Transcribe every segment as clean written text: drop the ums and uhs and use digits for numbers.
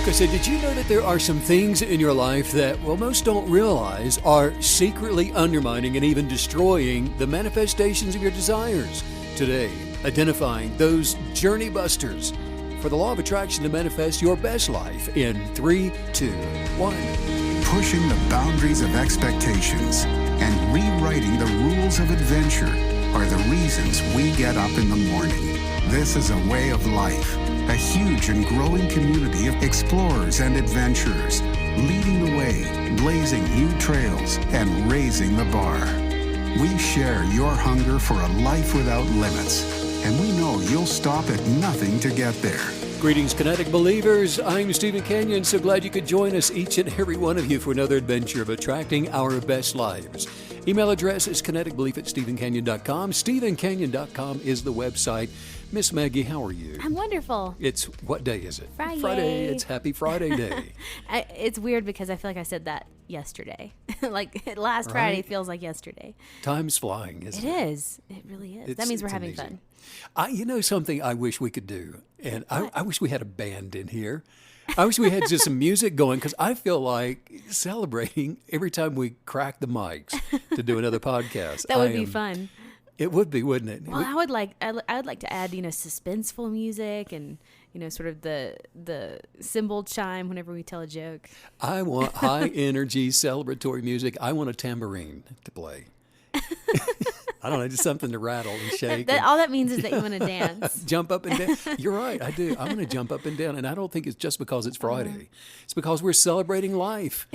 I said, did you know that there are some things in your life that, well, most don't realize are secretly undermining and even destroying the manifestations of your desires? Today, identifying those journey busters for the law of attraction to manifest your best life in 3, 2, 1. Pushing the boundaries of expectations and rewriting the rules of adventure are the reasons we get up in the morning. This is a way of life, a huge and growing community of explorers and adventurers, leading the way, blazing new trails, and raising the bar. We share your hunger for a life without limits, and we know you'll stop at nothing to get there. Greetings, Kinetic Believers. I'm Stephen Kenyon. So glad you could join us, each and every one of you, for another adventure of attracting our best lives. Email address is kineticbelief@stephenkenyon.com. stephenkenyon.com is the website. Miss Maggie, how are you? I'm wonderful. What day is it? Friday. It's Happy Friday Day. It's weird because I feel like I said that yesterday. Like last Friday feels like yesterday. Time's flying, isn't it? It is. It really is. That means we're having amazing. fun. You know something I wish we could do? And I wish we had a band in here. I wish we had just some music going, because I feel like celebrating every time we crack the mics to do another podcast. That would be fun. It would be, wouldn't it? Well, I would like to add, suspenseful music and, sort of the cymbal chime whenever we tell a joke. I want high energy celebratory music. I want a tambourine to play. I don't know, just something to rattle and shake. All that means is that you want to dance. Jump up and down. You're right, I do. I want to jump up and down. And I don't think it's just because it's Friday. It's because we're celebrating life.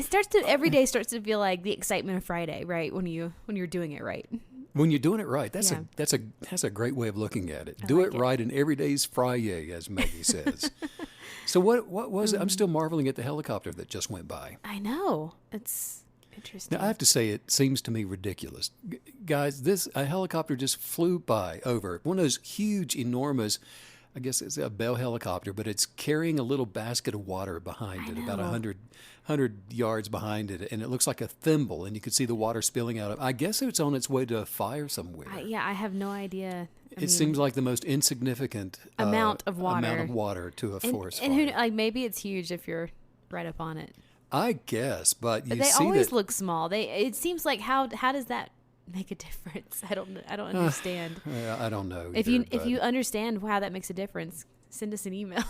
Every day starts to feel like the excitement of Friday, right? When you're doing it right. When you're doing it right, that's a great way of looking at it. Do it right, and every day's Friday, as Maggie says. So what was it? I'm still marveling at the helicopter that just went by. I know. It's interesting. Now I have to say, it seems to me ridiculous, guys. A helicopter just flew by over one of those huge, enormous. I guess it's a Bell helicopter, but it's carrying a little basket of water behind it, about 100 yards behind it, and it looks like a thimble, and you could see the water spilling out of it. I guess it's on its way to a fire somewhere. I have no idea. It seems like the most insignificant amount of water to a forest fire. And maybe it's huge if you're right up on it. I guess, but they always look small. It seems like how does that make a difference? I don't understand. I don't know. If you understand how that makes a difference, send us an email.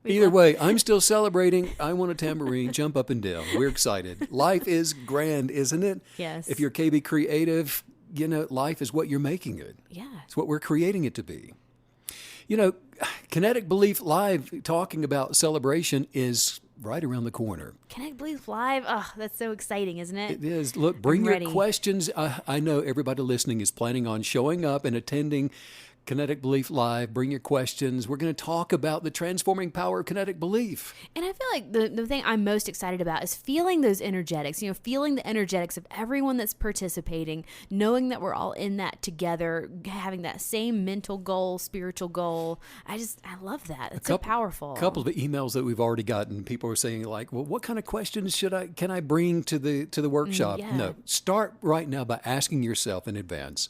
Either way, I'm still celebrating. I want a tambourine, jump up and down. We're excited. Life is grand, isn't it? Yes. If you're KB creative, life is what you're making it. Yeah. It's what we're creating it to be. Kinetic Belief Live, talking about celebration, is right around the corner. Kinetic Belief Live? Oh, that's so exciting, isn't it? It is. Look, bring your questions. I know everybody listening is planning on showing up and attending Kinetic Belief Live. Bring your questions. We're going to talk about the transforming power of kinetic belief. And I feel like the thing I'm most excited about is feeling those energetics, feeling the energetics of everyone that's participating, knowing that we're all in that together, having that same mental goal, spiritual goal. I love that. It's so powerful. A couple of emails that we've already gotten, people are saying like, well, what kind of questions can I bring to the workshop? Yeah. No, start right now by asking yourself in advance,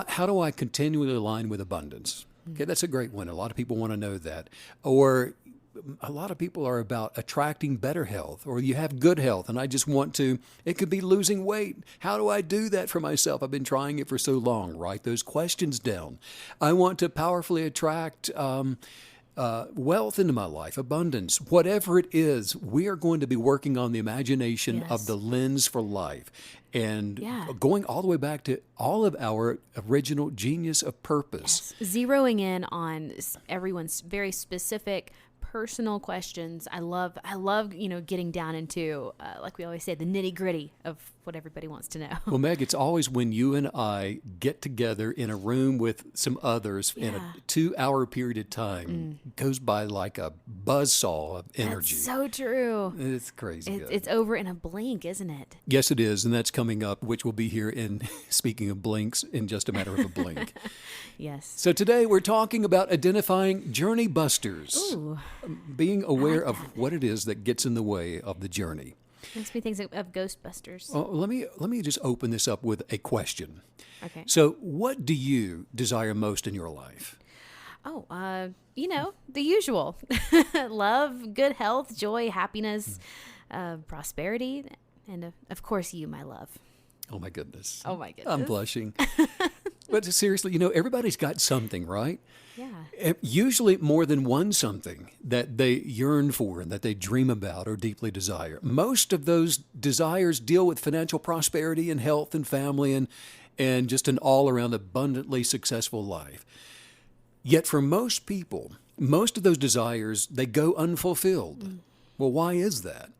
how do I continually align with abundance? Okay, that's a great one. A lot of people want to know that. Or a lot of people are about attracting better health, or you have good health, and I just want to, it could be losing weight. How do I do that for myself? I've been trying it for so long. Write those questions down. I want to powerfully attract wealth into my life, abundance, whatever it is. We are going to be working on the imagination of the lens for life, and going all the way back to all of our original genius of purpose. Yes. Zeroing in on everyone's very specific personal questions. I love, getting down into, like we always say, the nitty gritty of what everybody wants to know. Well, Meg, it's always when you and I get together in a room with some others in a 2-hour period of time, goes by like a buzzsaw of energy. That's so true. It's crazy. It's over in a blink, isn't it? Yes, it is. And that's coming up, which will be here speaking of blinks, in just a matter of a blink. Yes. So today we're talking about identifying journey busters. Ooh. Being aware of what it is that gets in the way of the journey. Makes me think of Ghostbusters. Well, let me just open this up with a question. Okay. So what do you desire most in your life? Oh, the usual. Love, good health, joy, happiness, prosperity, and of course you, my love. Oh my goodness. Oh my goodness. I'm blushing. But seriously, everybody's got something, right? Yeah. Usually more than one something that they yearn for and that they dream about or deeply desire. Most of those desires deal with financial prosperity and health and family and just an all-around abundantly successful life. Yet for most people, most of those desires, they go unfulfilled. Well, why is that?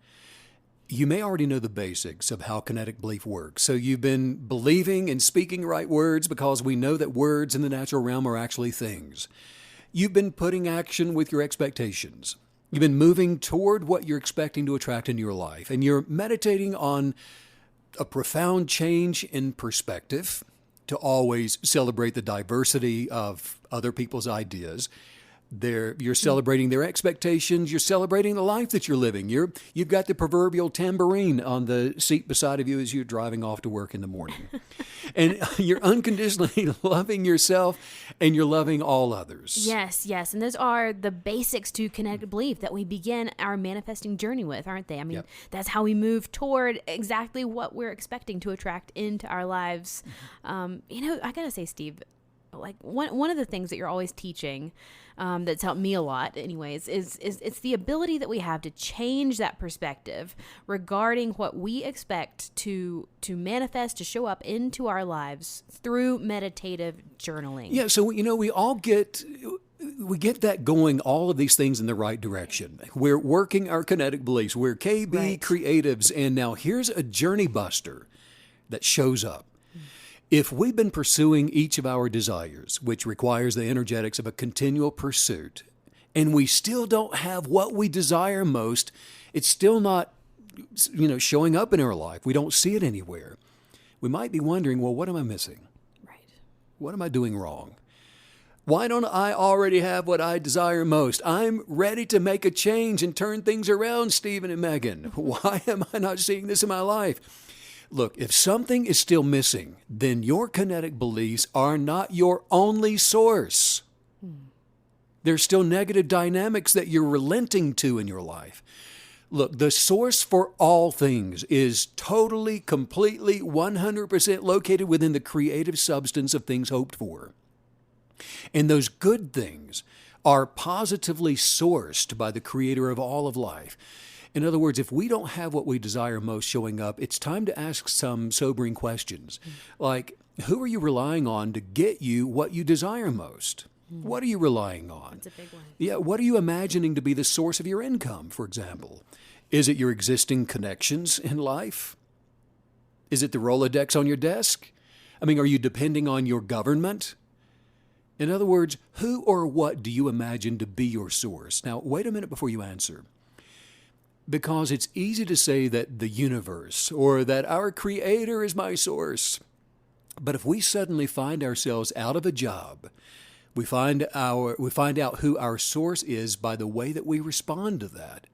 You may already know the basics of how kinetic belief works. So you've been believing and speaking right words because we know that words in the natural realm are actually things. You've been putting action with your expectations. You've been moving toward what you're expecting to attract in your life. And you're meditating on a profound change in perspective to always celebrate the diversity of other people's ideas. You're celebrating their expectations. You're celebrating the life that you're living. You've got the proverbial tambourine on the seat beside of you as you're driving off to work in the morning. And you're unconditionally loving yourself and you're loving all others. Yes. And those are the basics to kinetic belief that we begin our manifesting journey with, aren't they? I mean, That's how we move toward exactly what we're expecting to attract into our lives. I got to say, Steve, like one of the things that you're always teaching that's helped me a lot anyways is it's the ability that we have to change that perspective regarding what we expect to manifest, to show up into our lives through meditative journaling. Yeah, so we all get that going, all of these things in the right direction. We're working our kinetic beliefs. We're KB creatives, and now here's a journey buster that shows up. If we've been pursuing each of our desires, which requires the energetics of a continual pursuit, and we still don't have what we desire most, it's still not, showing up in our life. We don't see it anywhere. We might be wondering, well, what am I missing? Right. What am I doing wrong? Why don't I already have what I desire most? I'm ready to make a change and turn things around, Stephen and Megan. Why am I not seeing this in my life? Look, if something is still missing, then your kinetic beliefs are not your only source. There's still negative dynamics that you're relenting to in your life. Look, the source for all things is totally, completely, 100% located within the creative substance of things hoped for. And those good things are positively sourced by the creator of all of life. In other words, if we don't have what we desire most showing up, it's time to ask some sobering questions. Like, who are you relying on to get you what you desire most? What are you relying on? That's a big one. Yeah, what are you imagining to be the source of your income, for example? Is it your existing connections in life? Is it the Rolodex on your desk? I mean, are you depending on your government? In other words, who or what do you imagine to be your source? Now, wait a minute before you answer. Because it's easy to say that the universe or that our creator is my source. But if we suddenly find ourselves out of a job, we find out who our source is by the way that we respond to that.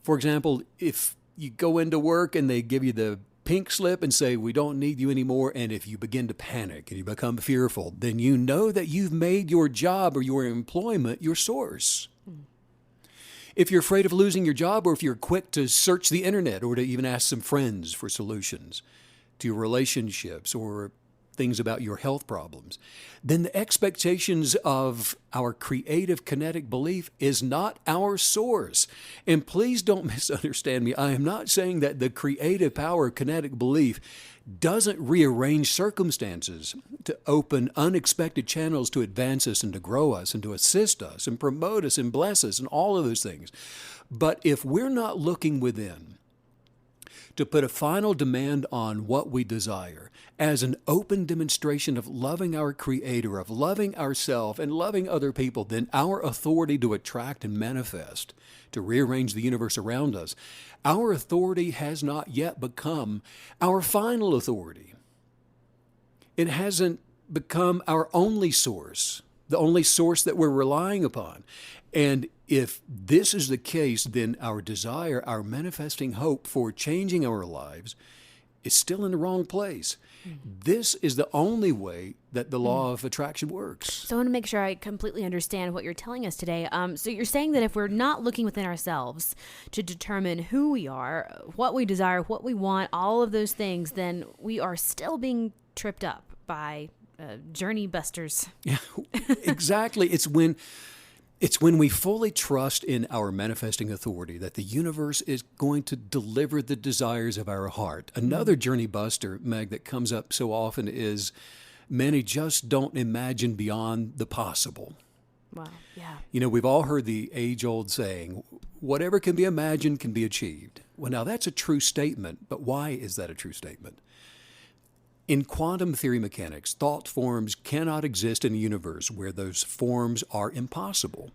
For example, if you go into work and they give you the pink slip and say, we don't need you anymore, and if you begin to panic and you become fearful, then you know that you've made your job or your employment your source. If you're afraid of losing your job, or if you're quick to search the internet or to even ask some friends for solutions to your relationships or things about your health problems, then the expectations of our creative kinetic belief is not our source. And please don't misunderstand me. I am not saying that the creative power of kinetic belief doesn't rearrange circumstances to open unexpected channels to advance us and to grow us and to assist us and promote us and bless us and all of those things. But if we're not looking within to put a final demand on what we desire as an open demonstration of loving our Creator, of loving ourselves and loving other people, then our authority to attract and manifest, to rearrange the universe around us, our authority has not yet become our final authority. It hasn't become our only source, the only source that we're relying upon. And if this is the case, then our desire, our manifesting hope for changing our lives is still in the wrong place. This is the only way that the law of attraction works. So I want to make sure I completely understand what you're telling us today. So you're saying that if we're not looking within ourselves to determine who we are, what we desire, what we want, all of those things, then we are still being tripped up by journey busters. Yeah, exactly. It's when we fully trust in our manifesting authority that the universe is going to deliver the desires of our heart. Another journey buster, Meg, that comes up so often is many just don't imagine beyond the possible. Wow. Yeah. You know, we've all heard the age-old saying, whatever can be imagined can be achieved. Well, now that's a true statement, but why is that a true statement? In quantum theory mechanics, thought forms cannot exist in a universe where those forms are impossible.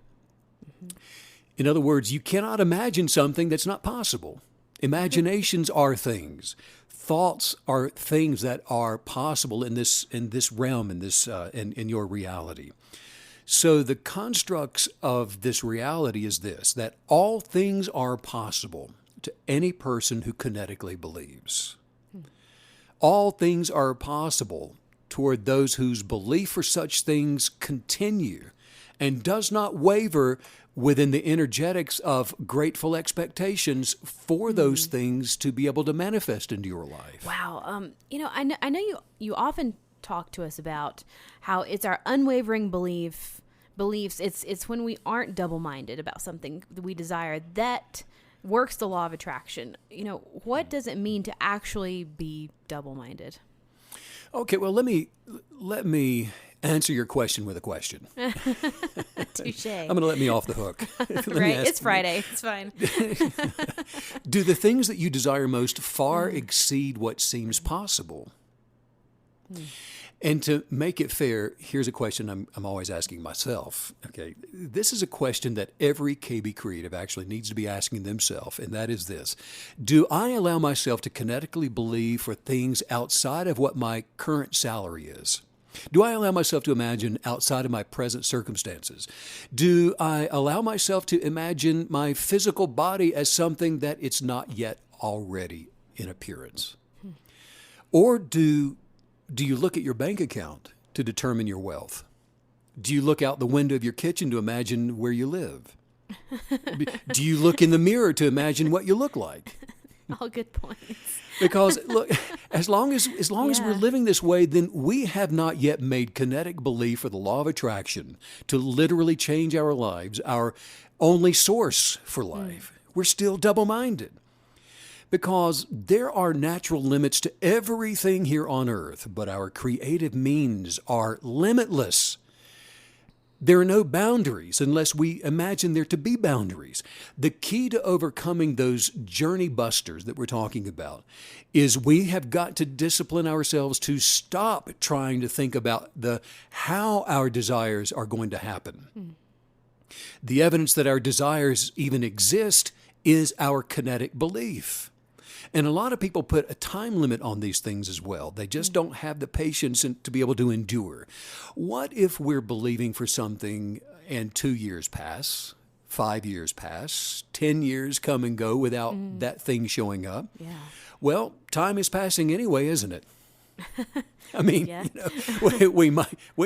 In other words, you cannot imagine something that's not possible. Imaginations are things. Thoughts are things that are possible in this realm, in your reality. So the constructs of this reality is this, that all things are possible to any person who kinetically believes. All things are possible toward those whose belief for such things continue and does not waver within the energetics of grateful expectations for those things to be able to manifest into your life. Wow. I know you often talk to us about how it's our unwavering beliefs. It's when we aren't double-minded about something that we desire that works the law of attraction. What does it mean to actually be double-minded? Okay, well, let me answer your question with a question. Touche. I'm going to let me off the hook. Right? It's Friday. It's fine. Do the things that you desire most far exceed what seems possible? And to make it fair, here's a question I'm always asking myself. Okay, this is a question that every KB creative actually needs to be asking themselves, and that is this. Do I allow myself to kinetically believe for things outside of what my current salary is? Do I allow myself to imagine outside of my present circumstances? Do I allow myself to imagine my physical body as something that it's not yet already in appearance? Or do you look at your bank account to determine your wealth? Do you look out the window of your kitchen to imagine where you live? Do you look in the mirror to imagine what you look like? All good points. Because look, as long as we're living this way, then we have not yet made kinetic belief or the law of attraction to literally change our lives, our only source for life. We're still double-minded. Because there are natural limits to everything here on earth, but our creative means are limitless. There are no boundaries unless we imagine there to be boundaries. The key to overcoming those journey busters that we're talking about is we have got to discipline ourselves to stop trying to think about how our desires are going to happen. The evidence that our desires even exist is our kinetic belief. And a lot of people put a time limit on these things as well. They just don't have the patience to be able to endure. What if we're believing for something and 2 years pass, 5 years pass, 10 years come and go without that thing showing up? Yeah. Well, time is passing anyway, isn't it? I mean, we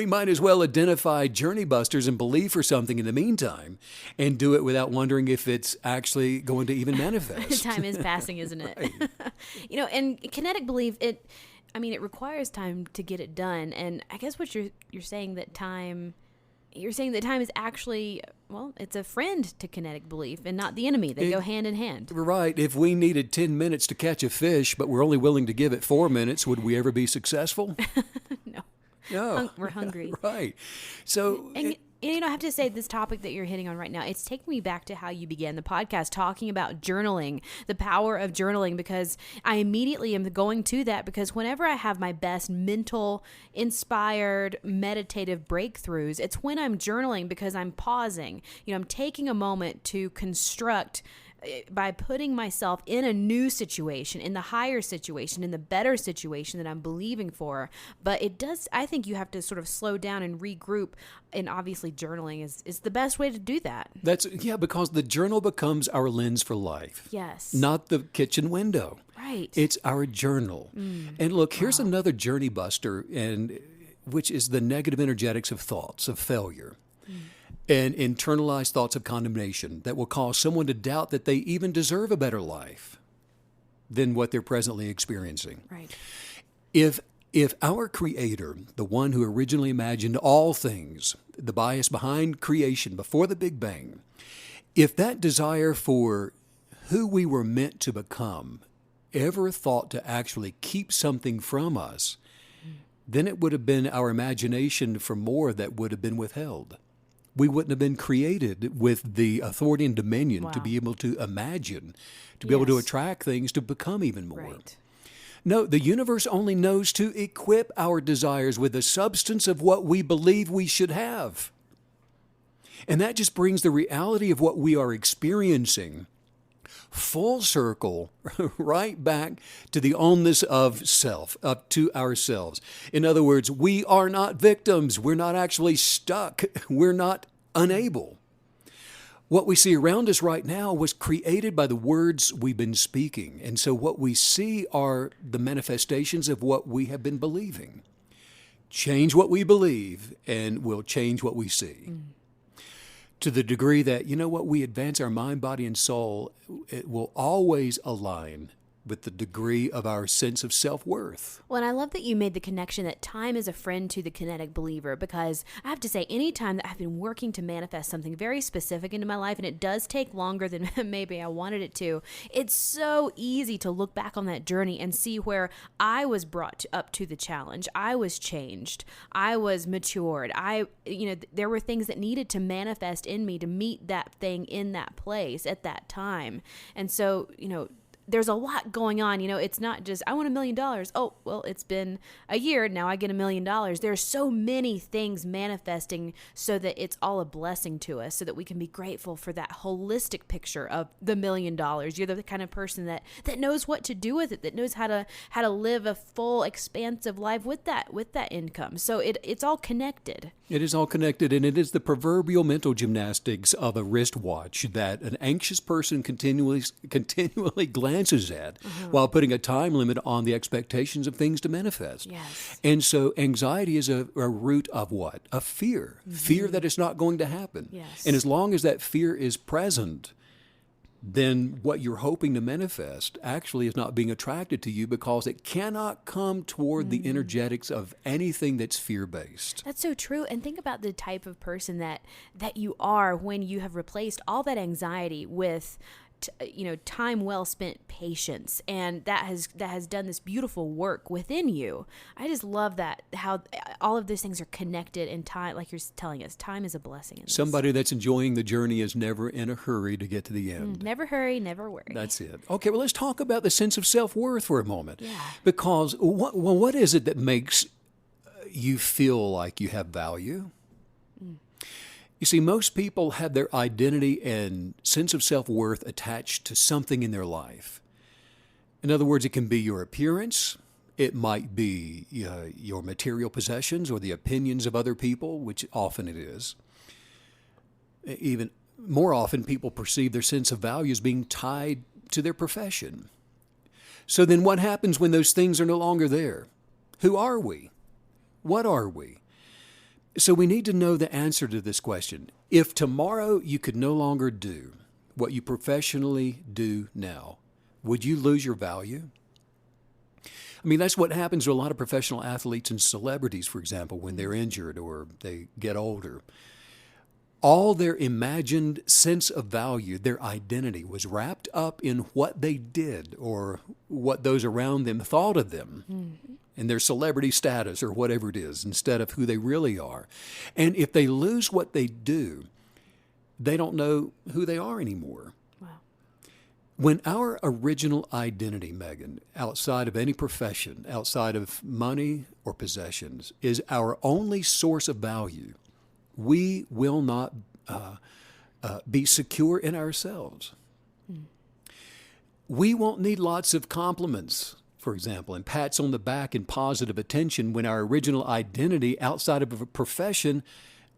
might as well identify journey busters and believe for something in the meantime and do it without wondering if it's actually going to even manifest. Time is passing, isn't it? Right. And kinetic belief, it requires time to get it done. And I guess what you're saying that time is actually, it's a friend to kinetic belief and not the enemy. They go hand in hand. Right. If we needed 10 minutes to catch a fish, but we're only willing to give it 4 minutes, would we ever be successful? No. We're hungry. Right. So... I have to say, this topic that you're hitting on right now, it's taking me back to how you began the podcast, talking about journaling, the power of journaling, because I immediately am going to that, because whenever I have my best mental, inspired, meditative breakthroughs, it's when I'm journaling, because I'm pausing. I'm taking a moment to construct by putting myself in a new situation, in the higher situation, in the better situation that I'm believing for. But I think you have to sort of slow down and regroup, and obviously journaling is the best way to do that. Because the journal becomes our lens for life. Yes. Not the kitchen window. Right. It's our journal. And look, here's another journey buster, and which is the negative energetics of thoughts of failure. And internalized thoughts of condemnation that will cause someone to doubt that they even deserve a better life than what they're presently experiencing. Right. If our Creator, the one who originally imagined all things, the bias behind creation before the Big Bang, if that desire for who we were meant to become ever thought to actually keep something from us, then it would have been our imagination for more that would have been withheld. We wouldn't have been created with the authority and dominion to be able to imagine, to be able to attract things, to become even more. Right. No, the universe only knows to equip our desires with the substance of what we believe we should have. And that just brings the reality of what we are experiencing full circle right back to the ownness of self, up to ourselves. In other words, we are not victims. We're not actually stuck. We're not unable. What we see around us right now was created by the words we've been speaking. And so what we see are the manifestations of what we have been believing. Change what we believe, and we'll change what we see. To the degree that, we advance our mind, body, and soul, it will always align with the degree of our sense of self-worth. Well, and I love that you made the connection that time is a friend to the kinetic believer, because I have to say, any time that I've been working to manifest something very specific into my life, and it does take longer than maybe I wanted it to, it's so easy to look back on that journey and see where I was brought up to the challenge. I was changed. I was matured. There were things that needed to manifest in me to meet that thing in that place at that time. And so, there's a lot going on. It's not just, I want $1 million. Oh, well, it's been a year. Now I get $1 million. There's so many things manifesting so that it's all a blessing to us, so that we can be grateful for that holistic picture of the $1 million. You're the kind of person that knows what to do with it, that knows how to live a full, expansive life with that income. So it's all connected. It is all connected, and it is the proverbial mental gymnastics of a wristwatch that an anxious person continually glances at while putting a time limit on the expectations of things to manifest. Yes. And so anxiety is a root of what? Of fear. Fear that it's not going to happen. Yes. And as long as that fear is present, then what you're hoping to manifest actually is not being attracted to you, because it cannot come toward the energetics of anything that's fear-based. That's so true. And think about the type of person that you are when you have replaced all that anxiety with time well spent patience, and that has done this beautiful work within you. I just love that, how all of those things are connected in time. Like you're telling us, time is a blessing in this. Somebody that's enjoying the journey is never in a hurry to get to the end. Never hurry, never worry. That's it. Okay, well, let's talk about the sense of self-worth for a moment. Yeah. Because what is it that makes you feel like you have value? You see, most people have their identity and sense of self-worth attached to something in their life. In other words, it can be your appearance. It might be your material possessions or the opinions of other people, which often it is. Even more often, people perceive their sense of value as being tied to their profession. So then what happens when those things are no longer there? Who are we? What are we? So we need to know the answer to this question. If tomorrow you could no longer do what you professionally do now, would you lose your value? I mean, that's what happens to a lot of professional athletes and celebrities, for example, when they're injured or they get older. All their imagined sense of value, their identity, was wrapped up in what they did or what those around them thought of them. And their celebrity status or whatever it is, instead of who they really are. And if they lose what they do, they don't know who they are anymore. Wow. When our original identity, Megan, outside of any profession, outside of money or possessions, is our only source of value, we will not be secure in ourselves. We won't need lots of compliments, for example, and pats on the back and positive attention when our original identity outside of a profession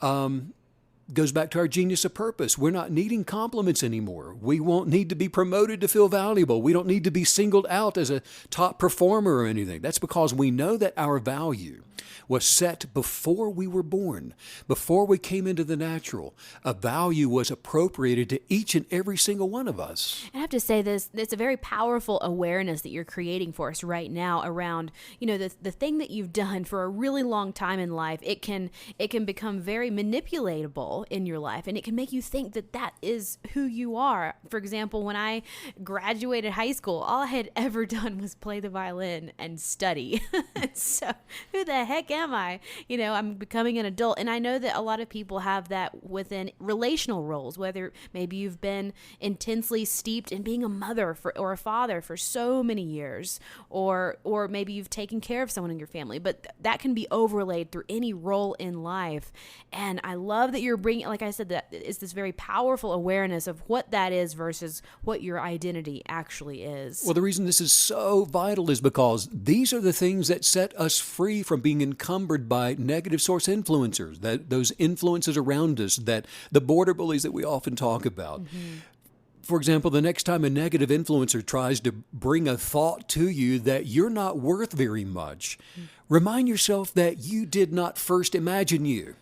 goes back to our genius of purpose. We're not needing compliments anymore. We won't need to be promoted to feel valuable. We don't need to be singled out as a top performer or anything. That's because we know that our value was set before we were born, before we came into the natural. A value was appropriated to each and every single one of us. I have to say this, it's a very powerful awareness that you're creating for us right now around, the thing that you've done for a really long time in life. It can become very manipulatable in your life, and it can make you think that that is who you are. For example, when I graduated high school, all I had ever done was play the violin and study. So who the heck am I? I'm becoming an adult. And I know that a lot of people have that within relational roles, whether maybe you've been intensely steeped in being a mother or a father for so many years, or maybe you've taken care of someone in your family, but that can be overlaid through any role in life. And I love that you're bringing, like I said, that is this very powerful awareness of what that is versus what your identity actually is. Well, the reason this is so vital is because these are the things that set us free from being encumbered by negative source influencers, that those influences around us, that the border bullies that we often talk about. Mm-hmm. For example, the next time a negative influencer tries to bring a thought to you that you're not worth very much, remind yourself that you did not first imagine you.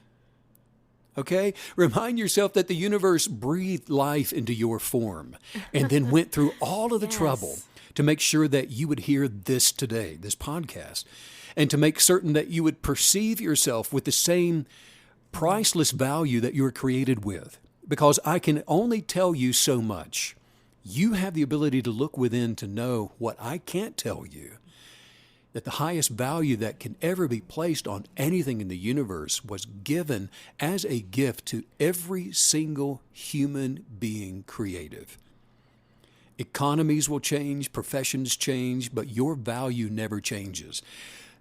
Okay? Remind yourself that the universe breathed life into your form and then went through all of the trouble to make sure that you would hear this today, this podcast, and to make certain that you would perceive yourself with the same priceless value that you were created with. Because I can only tell you so much. You have the ability to look within to know what I can't tell you. That the highest value that can ever be placed on anything in the universe was given as a gift to every single human being creative. Economies will change, professions change, but your value never changes.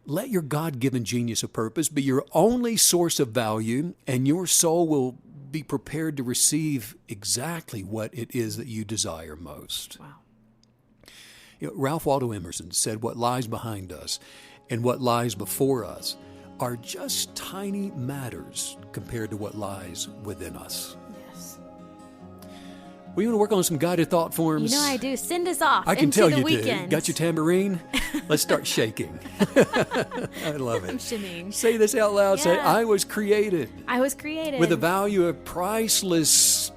Let your God-given genius of purpose be your only source of value, and your soul will be prepared to receive exactly what it is that you desire most. Wow. Ralph Waldo Emerson said, "What lies behind us and what lies before us are just tiny matters compared to what lies within us." Yes. Well, you want to work on some guided thought forms? I do. Send us off I can into tell the you weekend. do. Got your tambourine? Let's start shaking. I love it. I'm shimmying. Say this out loud. Yeah. Say, I was created with a value of priceless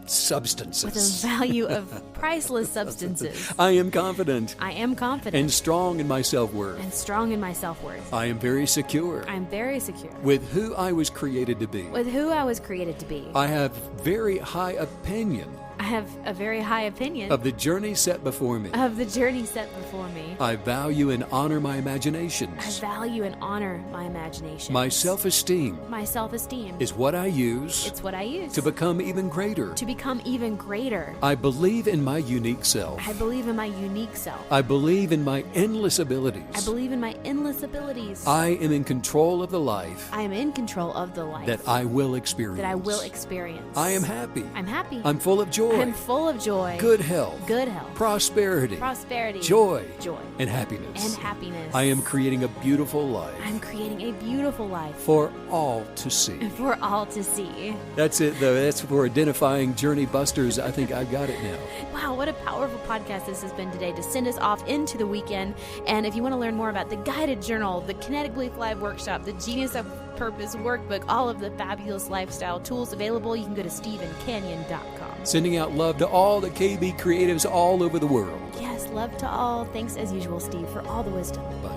substances. With a value of priceless substances. I am confident. I am confident. And strong in my self-worth. And strong in my self-worth. I am very secure. I'm very secure. With who I was created to be. With who I was created to be. I have very high opinion. I have a very high opinion of the journey set before me. Of the journey set before me. I value and honor my imaginations. I value and honor my imagination. My self-esteem. My self-esteem. Is what I use. It's what I use. To become even greater. To become even greater. I believe in my unique self. I believe in my unique self. I believe in my endless abilities. I believe in my endless abilities. I am in control of the life. I am in control of the life. That I will experience. That I will experience. I am happy. I'm happy. I'm full of joy. I'm full of joy. Good health. Good health. Prosperity. Prosperity. Joy. Joy. And happiness. And happiness. I am creating a beautiful life. I'm creating a beautiful life. For all to see. For all to see. That's it, though. That's for identifying journey busters. I think I've got it now. Wow, what a powerful podcast this has been today to send us off into the weekend. And if you want to learn more about the guided journal, the Kinetic Belief Live Workshop, the Genius of Purpose Workbook, all of the fabulous lifestyle tools available, you can go to StephenCanyon.com. Sending out love to all the KB creatives all over the world. Yes, love to all. Thanks as usual, Steve, for all the wisdom. Bye.